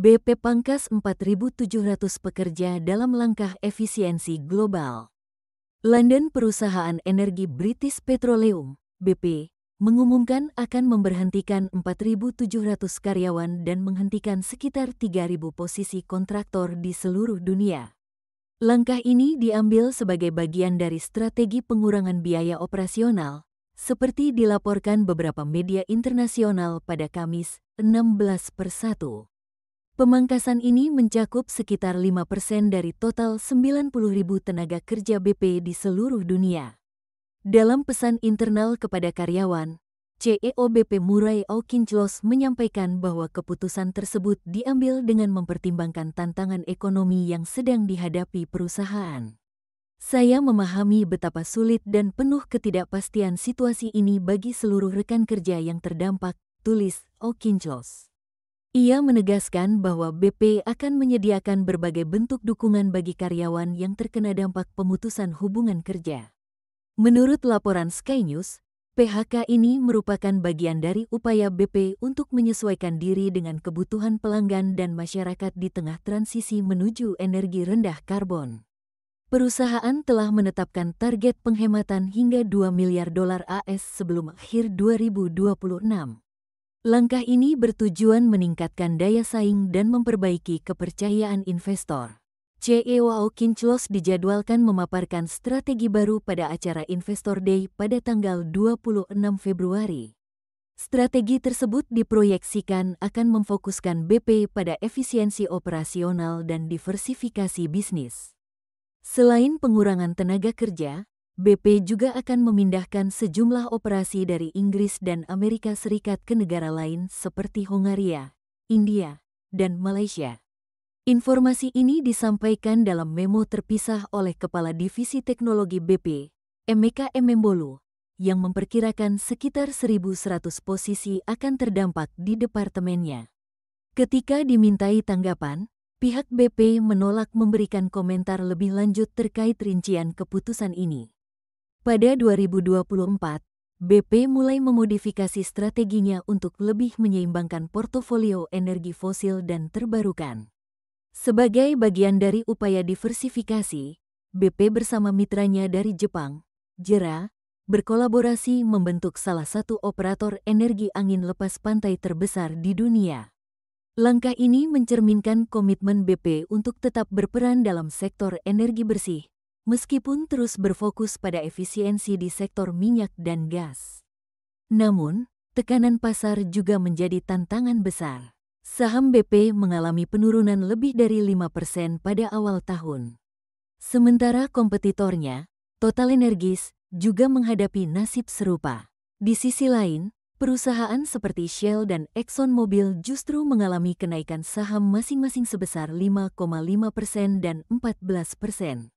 BP pangkas 4.700 pekerja dalam langkah efisiensi global. London, perusahaan energi British Petroleum, BP, mengumumkan akan memberhentikan 4.700 karyawan dan menghentikan sekitar 3.000 posisi kontraktor di seluruh dunia. Langkah ini diambil sebagai bagian dari strategi pengurangan biaya operasional, seperti dilaporkan beberapa media internasional pada Kamis, 16/1. Pemangkasan ini mencakup sekitar 5% dari total 90.000 tenaga kerja BP di seluruh dunia. Dalam pesan internal kepada karyawan, CEO BP Murray Auchincloss menyampaikan bahwa keputusan tersebut diambil dengan mempertimbangkan tantangan ekonomi yang sedang dihadapi perusahaan. Saya memahami betapa sulit dan penuh ketidakpastian situasi ini bagi seluruh rekan kerja yang terdampak, tulis Auchincloss. Ia menegaskan bahwa BP akan menyediakan berbagai bentuk dukungan bagi karyawan yang terkena dampak pemutusan hubungan kerja. Menurut laporan Sky News, PHK ini merupakan bagian dari upaya BP untuk menyesuaikan diri dengan kebutuhan pelanggan dan masyarakat di tengah transisi menuju energi rendah karbon. Perusahaan telah menetapkan target penghematan hingga $2 miliar AS sebelum akhir 2026. Langkah ini bertujuan meningkatkan daya saing dan memperbaiki kepercayaan investor. CEO Auchincloss dijadwalkan memaparkan strategi baru pada acara Investor Day pada tanggal 26 Februari. Strategi tersebut diproyeksikan akan memfokuskan BP pada efisiensi operasional dan diversifikasi bisnis. Selain pengurangan tenaga kerja, BP juga akan memindahkan sejumlah operasi dari Inggris dan Amerika Serikat ke negara lain seperti Hongaria, India, dan Malaysia. Informasi ini disampaikan dalam memo terpisah oleh Kepala Divisi Teknologi BP, Emeka Emembolu, yang memperkirakan sekitar 1.100 posisi akan terdampak di departemennya. Ketika dimintai tanggapan, pihak BP menolak memberikan komentar lebih lanjut terkait rincian keputusan ini. Pada 2024, BP mulai memodifikasi strateginya untuk lebih menyeimbangkan portofolio energi fosil dan terbarukan. Sebagai bagian dari upaya diversifikasi, BP bersama mitranya dari Jepang, JERA, berkolaborasi membentuk salah satu operator energi angin lepas pantai terbesar di dunia. Langkah ini mencerminkan komitmen BP untuk tetap berperan dalam sektor energi bersih, meskipun terus berfokus pada efisiensi di sektor minyak dan gas. Namun, tekanan pasar juga menjadi tantangan besar. Saham BP mengalami penurunan lebih dari 5% pada awal tahun. Sementara kompetitornya, TotalEnergies, juga menghadapi nasib serupa. Di sisi lain, perusahaan seperti Shell dan ExxonMobil justru mengalami kenaikan saham masing-masing sebesar 5,5% dan 14%.